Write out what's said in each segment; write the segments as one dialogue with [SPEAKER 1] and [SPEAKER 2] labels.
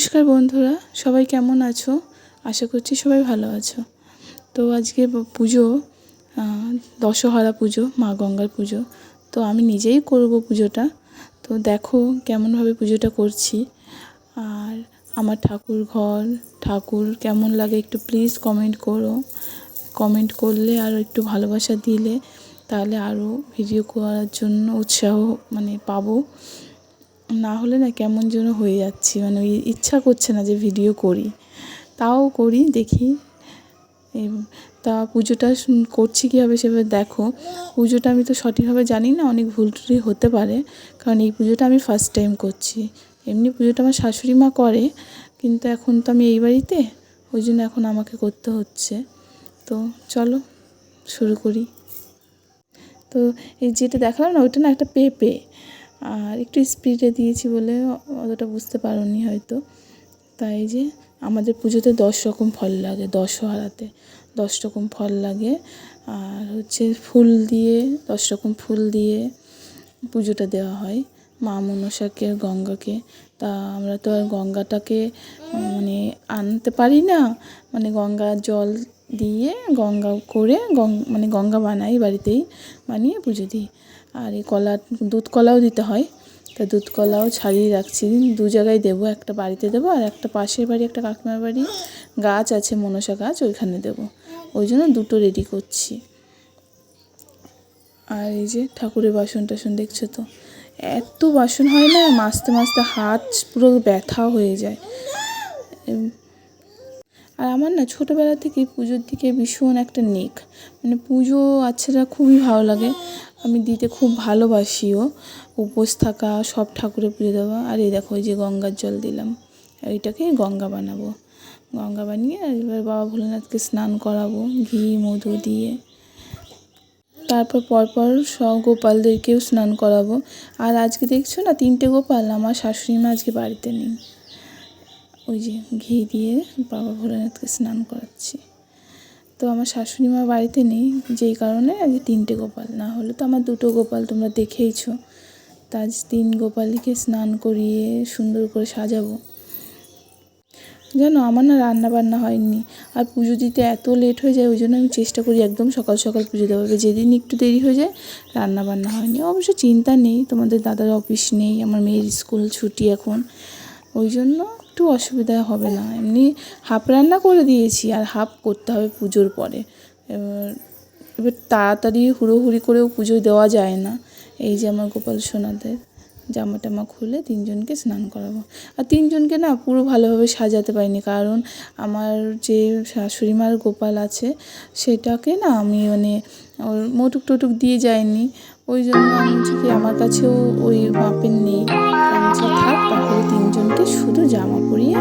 [SPEAKER 1] নমস্কার বন্ধুরা, সবাই কেমন আছো? আশা করছি সবাই ভালো আছো। তো আজকে পুজো, দশহরা পুজো, মা গঙ্গার পুজো। তো আমি নিজেই করব পুজোটা। তো দেখো কেমনভাবে পুজোটা করছি। আর আমার ঠাকুর কেমন লাগে একটু প্লিজ কমেন্ট করো। কমেন্ট করলে আর একটু ভালোবাসা দিলে তাহলে আরও ভিডিও করার জন্য উৎসাহ পাবো। না হলে না কেমন যেন হয়ে যাচ্ছি, ইচ্ছা করছে না যে ভিডিও করি, তাও করি দেখি। তা পুজোটা করছি কীভাবে সেভাবে দেখো। পুজোটা আমি তো সঠিকভাবে জানি না, অনেক ভুল ত্রুটি হতে পারে, কারণ এই পুজোটা আমি ফার্স্ট টাইম করছি। এমনি পুজোটা আমার শাশুড়ি মা করে, কিন্তু এখন তো আমি এই বাড়িতে, ওই জন্য এখন আমাকে করতে হচ্ছে। তো চলো শুরু করি। তো এই যেটা দেখালাম না, ওইটা না একটা পেঁপে, আর একটু স্পিডে দিয়েছি বলে অতটা বুঝতে পারোনি হয়তো। তাই যে আমাদের পুজোতে 10 রকম ফল লাগে, দশহরাতে 10 রকম ফল লাগে। আর হচ্ছে ফুল দিয়ে 10 রকম ফুল দিয়ে পুজোটা দেওয়া হয় মা মনসাকে, গঙ্গাকে। তা আমরা তো আর গঙ্গাটাকে আনতে পারি না, গঙ্গার জল দিয়ে গঙ্গা করে গঙ্গা বানাই, বাড়িতেই বানিয়ে পুজো দিই। আর এই দুধ কলাও দিতে হয়। তা দুধ কলাও ছাড়িয়ে রাখছি, 2 জায়গায় দেবো, একটা বাড়িতে দেবো আর একটা পাশের বাড়ি, একটা কাকিমার বাড়ি গাছ আছে, মনসা গাছ, ওইখানে দেবো। ওই জন্য দুটো রেডি করছি। আর এই যে ঠাকুরের বাসন টাসন দেখছো তো, এত বাসন হয় না, মাজতে মাজতে হাত পুরো ব্যথা হয়ে যায়। আর আমার না ছোটোবেলা থেকে পুজোর দিকে ভীষণ একটা নেক, পুজো আচ্ছাটা খুবই ভালো লাগে, আমি দিতে খুব ভালোবাসিও। উপোস থাকা, সব ঠাকুরের পুজো দেওয়া। আর এই দেখো এই যে গঙ্গার জল দিলাম, এইটাকে গঙ্গা বানাবো। গঙ্গা বানিয়ে এবার বাবা ভোলেনাথকে স্নান করাবো ঘি মধু দিয়ে। তারপর পরপর সব গোপালদেরকেও স্নান করাবো। আর আজকে দেখছো না 3টে গোপাল, আমার শাশুড়ি মা আজকে বাড়িতে নেই। ওই যে ঘি দিয়ে বাবা ভোলেনাথকে স্নান করাচ্ছি। তো আমার শাশুড়ি মা বাড়িতে নেই, যেই কারণে আজ 3টে গোপাল, না হলে তো আমার 2টো গোপাল তোমরা দেখেইছো। তা আজ 3 গোপালকে স্নান করিয়ে সুন্দর করে সাজাবো। জানো আমার না রান্না বান্না হয়নি, আর পুজো দিতে এত লেট হয়ে যায়, ওই জন্য আমি চেষ্টা করি একদম সকাল সকাল পুজো দেওয়ার। যেদিন একটু দেরি হয়ে যায় রান্না বান্না হয়নি। অবশ্য চিন্তা নেই, তোমাদের দাদার অফিস নেই, আমার মেয়ের স্কুল ছুটি এখন, ওই জন্য একটু অসুবিধা হবে না। এমনি হাফ রান্না করে দিয়েছি, আর হাফ করতে হবে পুজোর পরে। এবার তাড়াতাড়ি হুড়োহুড়ি করেও পুজো দেওয়া যায় না। এই যে আমার গোপাল সোনাদের জামা টামা খুলে 3জনকে স্নান করাবো। আর 3জনকে না পুরো ভালোভাবে সাজাতে পারিনি, কারণ আমার যে শাশুড়ি মার গোপাল আছে সেটাকে না আমি ওর মোটুক টোটুক দিয়ে যায়নি। ওই জন্য আমি কি আমার কাছেও ওই মাপের নেই। আমি যে থাক, তাহলে 3জনকে শুধু জামা পরিয়ে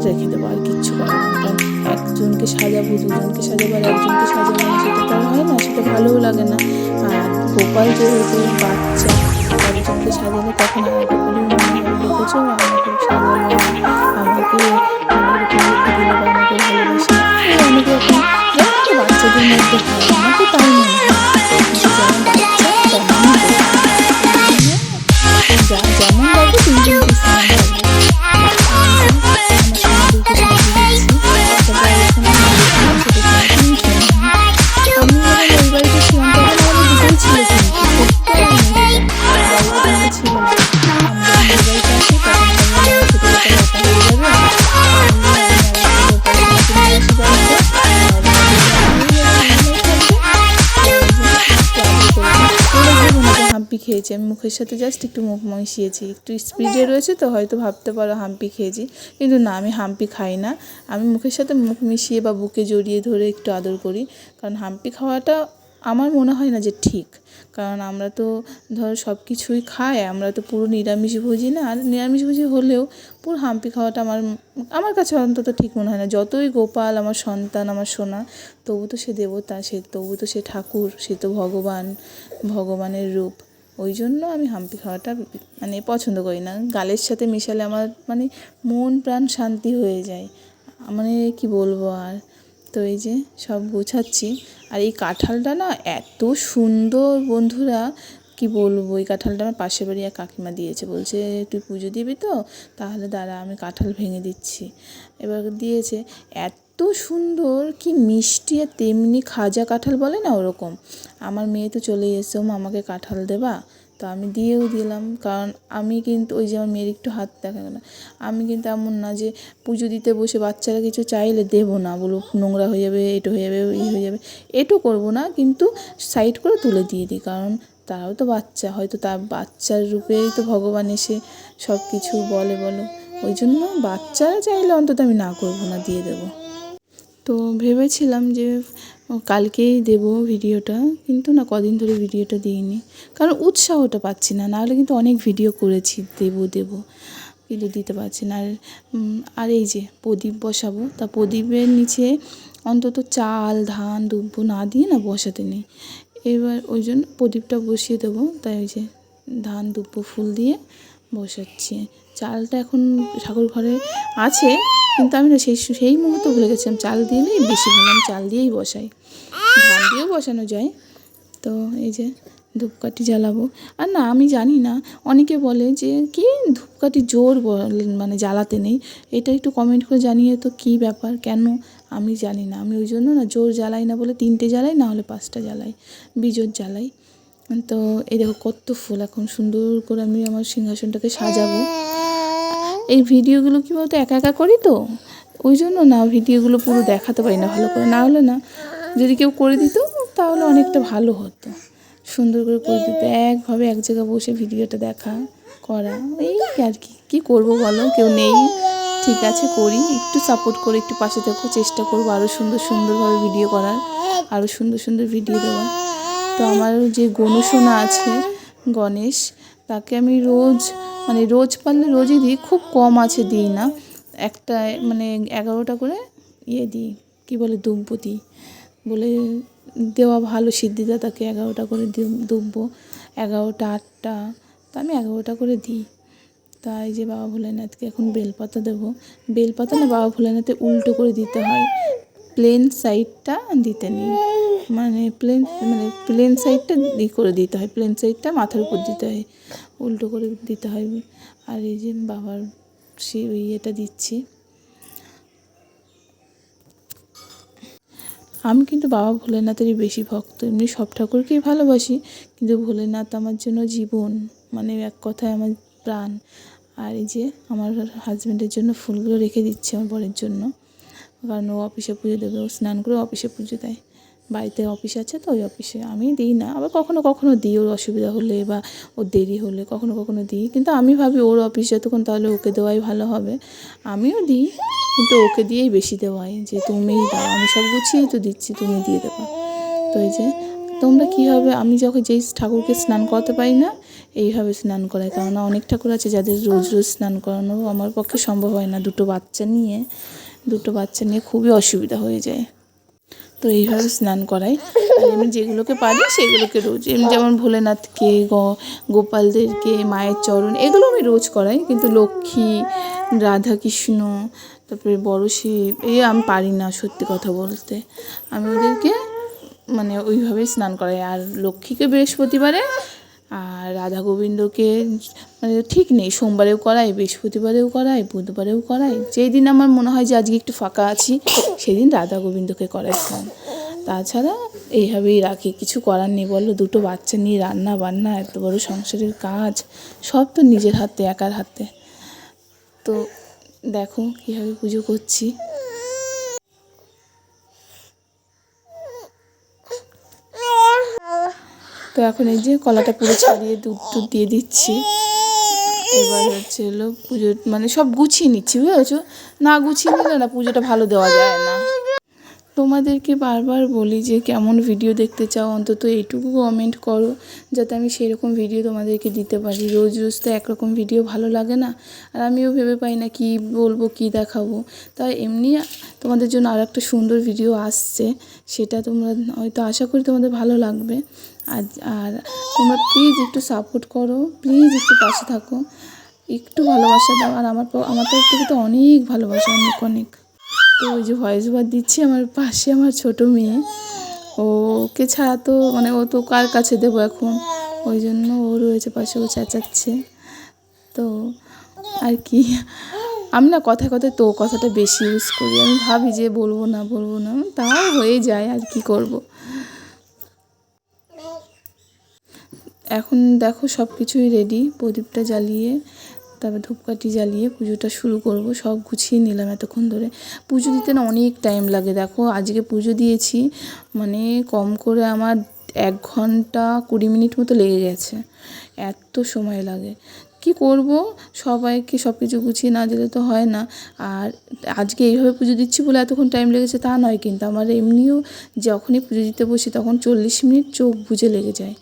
[SPEAKER 1] রেখে দেবো, আর কিচ্ছু করাবো না। কারণ একজনকে সাজাবো, 2জনকে সাজাবো, আর একজনকে সাজাবো না, সেটা তো হয় না, সেটা ভালোও লাগে না। আর গোপাল যেহেতু বাচ্চা, একজনকে সাজালে তখন আর গোপালের মনে হবে দেখেছো আমাকে সাজালো না, আমাকে এরকম রেখে দিল বা আমাকে ভালোবাসে, অনেক রকম জানো তো বাচ্চাদের মধ্যে হয়। আমার তো তাই মনে হয়, যেমন বাচ্চা তেমনই যেমন লাগবে 3জনকে স্নান করবো। হাম্পি খেয়েছি আমি, মুখের সাথে জাস্ট একটু মুখ মিশিয়েছি, একটু স্পিডে রয়েছে তো হয়তো ভাবতে পারো হাম্পি খেয়েছি, কিন্তু না, আমি হাম্পি খাই না। আমি মুখের সাথে মুখ মিশিয়ে বা বুকে জড়িয়ে ধরে একটু আদর করি, কারণ হাম্পি খাওয়াটা আমার মনে হয় না যে ঠিক। কারণ আমরা তো ধরো সব কিছুই খাই, আমরা তো পুরো নিরামিষভোজী না। আর নিরামিষভোজী হলেও পুরো হাম্পি খাওয়াটা আমার কাছে অন্তত ঠিক মনে হয় না। যতই গোপাল আমার সন্তান, আমার সোনা, তবু তো সে দেবতা, তবু তো সে ঠাকুর, সে তো ভগবানের রূপ। ওই জন্য আমি হাম্পি খাওয়াটা পছন্দ করি না। গালের সাথে মেশালে আমার মন প্রাণ শান্তি হয়ে যায়, কি বলবো আর। তো এই যে সব গোছাচ্ছি। আর এই কাঁঠালটা না এত সুন্দর বন্ধুরা, কি বলবো, এই কাঁঠালটা আমার পাশের বাড়ি এক কাকিমা দিয়েছে, বলছে তুই পুজো দিবি তো, তাহলে দাঁড়া আমি কাঁঠাল ভেঙে দিচ্ছি। এবার দিয়েছে, এত সুন্দর, কি মিষ্টি, আর তেমনি খাজা কাঁঠাল বলে না ওরকম। আমার মেয়ে তো চলেই এসছে, ও আমাকে কাঁঠাল দেবা, তো আমি দিয়েও দিলাম। কারণ আমি কিন্তু ওই যে আমার মেয়ের একটু হাত দেখা গেল, আমি কিন্তু এমন না যে পুজো দিতে বসে বাচ্চারা কিছু চাইলে দেবো না, বলো নোংরা হয়ে যাবে, এটো হয়ে যাবে, ই হয়ে যাবে, এটো করবো না, কিন্তু সাইড করে তুলে দিয়ে দিই। কারণ তারাও তো বাচ্চা, হয়তো তার বাচ্চার রূপেই তো ভগবান এসে সব কিছু বলে, বলো, ওই জন্য বাচ্চারা চাইলে অন্তত আমি না করবো না, দিয়ে দেবো। তো ভেবেছিলাম যে কালকেই দেব ভিডিওটা, কিন্তু না, কদিন ধরে ভিডিওটা দিইনি, কারণ উৎসাহটা পাচ্ছি না। নাহলে কিন্তু অনেক ভিডিও করেছি দেব, কিন্তু দিতে পারছি না। আর এই যে প্রদীপ বসাবো, তা প্রদীপের নিচে অন্তত চাল, ধান, দুব্ব না দিয়ে না বসাতে নেই। এবার ওই জন্য প্রদীপটা বসিয়ে দেবো, তাই ওই যে ধান, দুব্ব, ফুল দিয়ে বসাচ্ছি। চালটা এখন ঠাকুর ঘরে আছে, কিন্তু আমি না সেই মুহূর্তে ভুলে গেছিলাম, চাল দিলেই বেশি ভালো, আমি চাল দিয়েই বসাই, ধান দিয়েও বসানো যায়। তো এই যে ধূপকাঠি জ্বালাবো। আর না, আমি জানি না, অনেকে বলে যে কি ধূপকাঠি জোর মানে জ্বালাতে নেই, এটা একটু কমেন্ট করে জানিয়ে তো কী ব্যাপার, কেন, আমি জানি না। আমি ওই জন্য না জোর জ্বালাই না, বলে 3টে জ্বালাই, না হলে 5টা জ্বালাই, বিজোড় জ্বালাই। তো এই দেখো কত ফুল, এখন সুন্দর করে আমি আমার সিংহাসনটাকে সাজাবো। এই ভিডিওগুলো কী বলতো একা একা করি তো, ওই জন্য না ভিডিওগুলো পুরো দেখাতে পারি না ভালো করে। না হলে না, যদি কেউ করে দিত তাহলে অনেকটা ভালো হতো, সুন্দর করে করে দিত। একভাবে এক জায়গায় বসে ভিডিওটা দেখা করা, এই আর কি করবো বলো, কেউ নেই, ঠিক আছে করি, একটু সাপোর্ট করে, একটু পাশে থেকো, চেষ্টা করবো আরও সুন্দরভাবে ভিডিও করার, আরও সুন্দর ভিডিও দেওয়ার। তো আমার যে গণুসোনা আছে গণেশ, তাকে আমি রোজ পারলে রোজই দিই, খুব কম আছে দিই না, একটা মানে 11টা করে দিই, কী বলে দুব্ব দিই, বলে দেওয়া ভালো, সিদ্ধিদাতাকে 11টা করে দুব্ব, 11টা 8টা, তা আমি 11টা করে দিই। তাই যে বাবা ভোলেনাথকে এখন বেলপাতা দেবো, বেলপাতা না, বাবা ভোলেনাথে উল্টো করে দিতে হয়, প্লেন সাইডটা দিতে নেই, মানে প্লেন সাইডটা করে দিতে হয়, প্লেন সাইডটা মাথার উপর দিতে হয়, উল্টো করে দিতে হয়। আর এই যে বাবার ইয়েটা দিচ্ছি। আমি কিন্তু বাবা ভোলেনাথেরই বেশি ভক্ত, এমনি সব ঠাকুরকেই ভালোবাসি, কিন্তু ভোলেনাথ আমার জন্য জীবন, মানে এক কথায় আমার প্রাণ। আর এই যে আমার হাজব্যান্ডের জন্য ফুলগুলো রেখে দিচ্ছি আমার বরের জন্য, কারণ ও অফিসে পুজো দেবে, ও স্নান করে অফিসে পুজো দেয়, বাড়িতে অফিস আছে তো ওই অফিসে। আমি দিই না, আবার কখনো দিই, ওর অসুবিধা হলে বা ওর দেরি হলে কখনো দিই, কিন্তু আমি ভাবি ওর অফিস যতক্ষণ, তাহলে ওকে দেওয়াই ভালো হবে। আমিও দিই, কিন্তু ওকে দিয়েই বেশি দেওয়াই, যে তুমিই দাও, আমি সব গুছিয়েই তো দিচ্ছি, তুমি দিয়ে দেবো। তো এই যে তোমরা কীভাবে, আমি যখন যেই ঠাকুরকে স্নান করাতে পারি না, এইভাবে স্নান করাই, কারণ অনেক ঠাকুর আছে যাদের রোজ স্নান করানো আমার পক্ষে সম্ভব হয় না, দুটো বাচ্চা নিয়ে খুবই অসুবিধা হয়ে যায়। তো এইভাবে স্নান করাই। আর এমনি যেগুলোকে পারি সেগুলোকে রোজ, এমনি যেমন ভোলেনাথকে, গোপালদেরকে, মায়ের চরণ, এগুলো আমি রোজ করাই, কিন্তু লক্ষ্মী, রাধাকৃষ্ণ, তারপরে বড় শিব, আমি পারি না, সত্যি কথা বলতে। আমি ওদেরকে মানে ওইভাবেই স্নান করাই। আর লক্ষ্মীকে বৃহস্পতিবারে, আর রাধা গোবিন্দকে মানে ঠিক নেই, সোমবারেও করাই, বৃহস্পতিবারেও করাই, বুধবারেও করাই, যেই দিন আমার মনে হয় যে আজকে একটু ফাঁকা আছি, সেদিন রাধা গোবিন্দকে করাই স্নান। তাছাড়া এইভাবেই রাখি, কিছু করার নেই বলো, দুটো বাচ্চা নিয়ে রান্না বান্না, এত বড় সংসারের কাজ, সব তো নিজের হাতে, একার হাতে। তো দেখো কীভাবে পুজো করছি। তো এখন এই যে কলাটা পুরো ছাড়িয়ে দুধ দিয়ে দিচ্ছি। এবার হচ্ছে হলো পুজো, মানে সব গুছিয়ে নিচ্ছি, বুঝেছো, না গুছিয়ে নিলে না পুজোটা ভালো দেওয়া যায় না। তোমাদেরকে বারবার বলি যে কেমন ভিডিও দেখতে চাও, অন্তত এইটুকু কমেন্ট করো, যাতে আমি সেরকম ভিডিও তোমাদেরকে দিতে পারি। রোজ তো একরকম ভিডিও ভালো লাগে না, আর আমিও ভেবে পাই না কী বলবো, কী দেখাবো। তাই এমনি তোমাদের জন্য আর একটা সুন্দর ভিডিও আসছে, সেটা তোমরা হয়তো আশা করি তোমাদের ভালো লাগবে। আর তোমরা প্লিজ একটু সাপোর্ট করো, প্লিজ একটু পাশে থাকো, একটু ভালোবাসা দাও। আর আমার তরফ থেকে তো অনেক ভালোবাসা, অনেক। তো ওই যে ভয়েস ওভার দিচ্ছি, আমার পাশে আমার ছোটো মেয়ে, ওকে ছাড়া তো মানে ও তো কার কাছে দেবো এখন, ও ওই জন্য ও রয়েছে পাশে, ও চেঁচাচ্ছে। তো আর কি, আমি না কথায় কথায় তো কথাটা বেশি ইউজ করি। আমি ভাবি যে বলবো না তাও হয়ে যায়, আর কি করব। এখন দেখো সব কিছুই রেডি, প্রদীপটা জ্বালিয়ে তারপর ধূপকাঠি জ্বালিয়ে পুজোটা শুরু করব। সব গুছিয়ে নিলাম এতক্ষণ ধরে। পুজো দিতে না অনেক টাইম লাগে। দেখো আজকে পুজো দিয়েছি, মানে কম করে আমার 1 ঘন্টা 20 মিনিট মতো লেগে গেছে। এত সময় লাগে, কি করব, সবাইকে সব কিছু গুছিয়ে না দিলে তো হয় না। আর আজকে এইভাবে পুজো দিচ্ছি বলে এতক্ষণ টাইম লেগেছে তা নয়, কিন্তু আমার এমনিও যখনই পুজো দিতে বসি তখন 40 মিনিট চোখ বুজে লেগে যায়।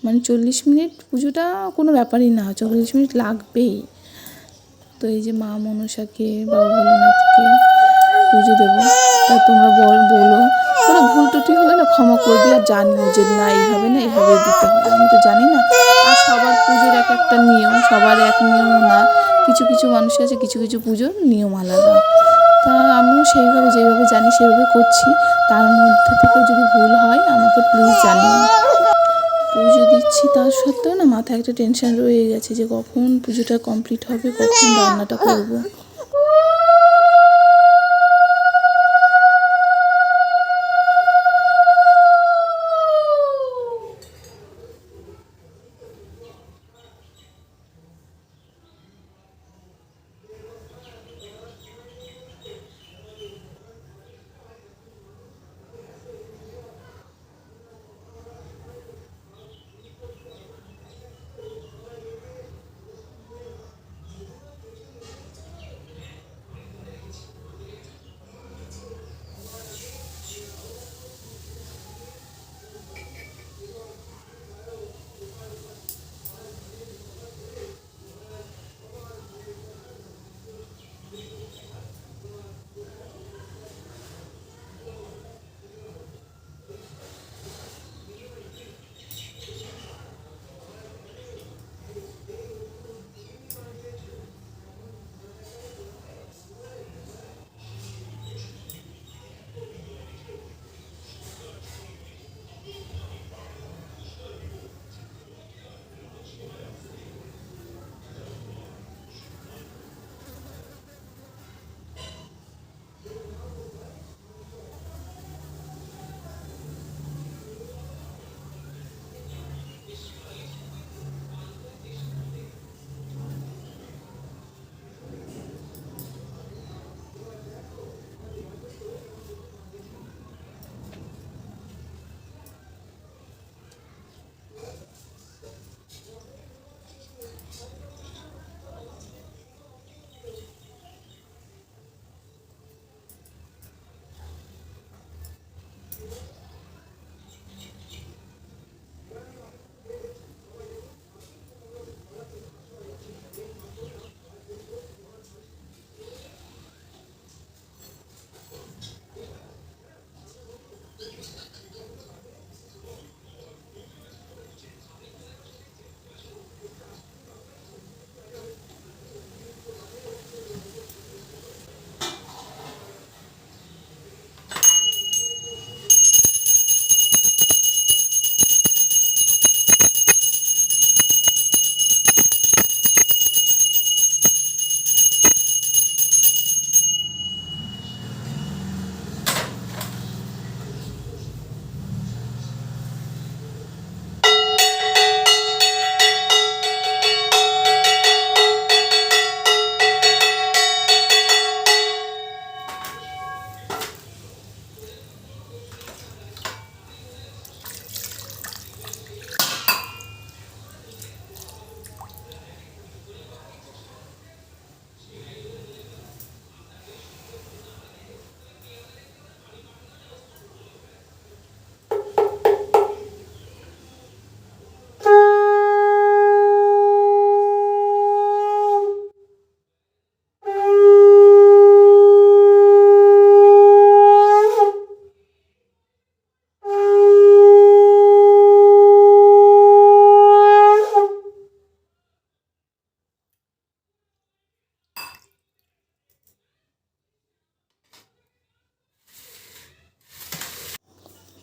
[SPEAKER 1] মানে 40 মিনিট পুজোটা কোনো ব্যাপারই না, 40 মিনিট লাগবেই। তো এই যে মা মনসাকে, বাবা ভোলানাথকে পুজো দেবো। তা তোমরা বলো, কোনো ভুল ত্রুটি হলে না ক্ষমা করে দিও, আর জানিও যে না এইভাবে না এভাবে দিতে হয়। আমি তো জানি না, আর সবার পুজোর এক একটা নিয়ম, সবার এক নিয়মও না। কিছু কিছু মানুষ আছে, কিছু কিছু পুজোর নিয়ম আলাদা। তা আমিও সেইভাবে যেভাবে জানি সেভাবে করছি। তার মধ্যে থেকে যদি ভুল হয় আমাকে প্লিজ জানিও। পুজো দিচ্ছি তার সত্ত্বেও না মাথায় একটা টেনশন রয়ে গেছে যে কখন পুজোটা কমপ্লিট হবে, কখন রান্নাটা করব।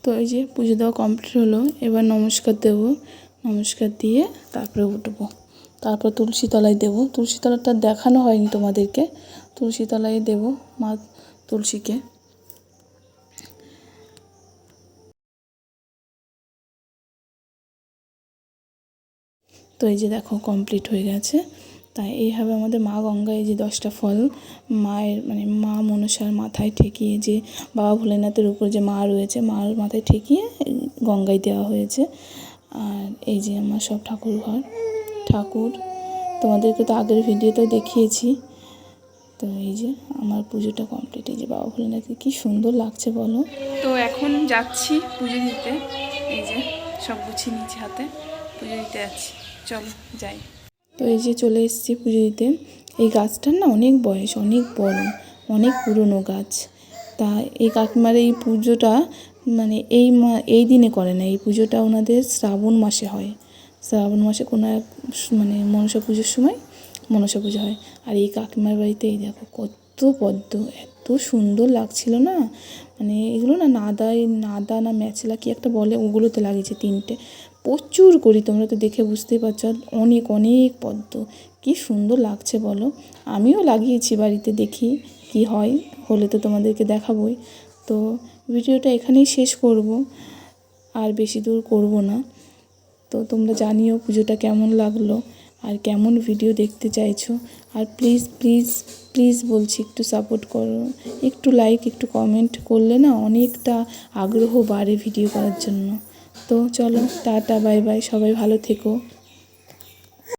[SPEAKER 1] তো এই যে পুজো দেওয়া কমপ্লিট হলো, এবার নমস্কার দেবো। নমস্কার দিয়ে তারপরে উঠবো। তারপর তুলসী তলায় দেবো। তুলসী তলাটা দেখানো হয়নি তোমাদেরকে, তুলসী তলায় দেবো মা তুলসীকে। তো এই যে দেখো কমপ্লিট হয়ে গেছে। তাই এইভাবে আমাদের মা গঙ্গা এই যে 10টা ফল মায়ের মানে মা মনসার মাথায় ঠেকিয়ে, যে বাবা ভোলেনাথের উপর যে মা রয়েছে মার মাথায় ঠেকিয়ে গঙ্গায় দেওয়া হয়েছে। আর এই যে আমার সব ঠাকুর তোমাদেরকে তো আগের ভিডিওতেও দেখিয়েছি। তো এই যে আমার পুজোটা কমপ্লিট। এই যে বাবা ভোলেনাথকে কী সুন্দর লাগছে বলো। তো এখন যাচ্ছি পুজো দিতে। এই যে সব গুছিয়ে নিয়েছি হাতে, পুজো দিতে যাচ্ছি, চলো যাই। তো এই যে চলে এসেছি পুজো দিতে। এই গাছটার না অনেক বয়স, অনেক বড়, অনেক পুরনো গাছ। তা এই কাকিমার এই পুজোটা মানে এই দিনে করে না, এই পুজোটা ওনাদের শ্রাবণ মাসে হয়। শ্রাবণ মাসে কোনো এক মানে মনসা পুজোর সময় মনসা পুজো হয়। আর এই কাকিমার বাড়িতে এই দেখো কত পদ্ম, এত সুন্দর লাগছিল না। মানে এগুলো না নাদা না ম্যাচলা কি একটা বলে, ওগুলোতে লাগিয়েছে 3টে প্রচুর করি। তোমরা তো দেখে বুঝতেই পারছো, অনেক অনেক পদ্ম, কি সুন্দর লাগছে বলো। আমিও লাগিয়েছি বাড়িতে, দেখি কি হয়, হলে তো তোমাদেরকে দেখাবই। তো ভিডিওটা এখানেই শেষ করব, আর বেশি দূর করব না। তো তোমরা জানিও পুজোটা কেমন লাগলো আর কেমন ভিডিও দেখতে চাইছো। আর প্লিজ প্লিজ প্লিজ বলছি একটু সাপোর্ট করো, একটু লাইক একটু কমেন্ট করলে না অনেকটা আগ্রহ বাড়ে ভিডিও করার জন্য। তো চলো টাটা বাই বাই, সবাই ভালো থেকো।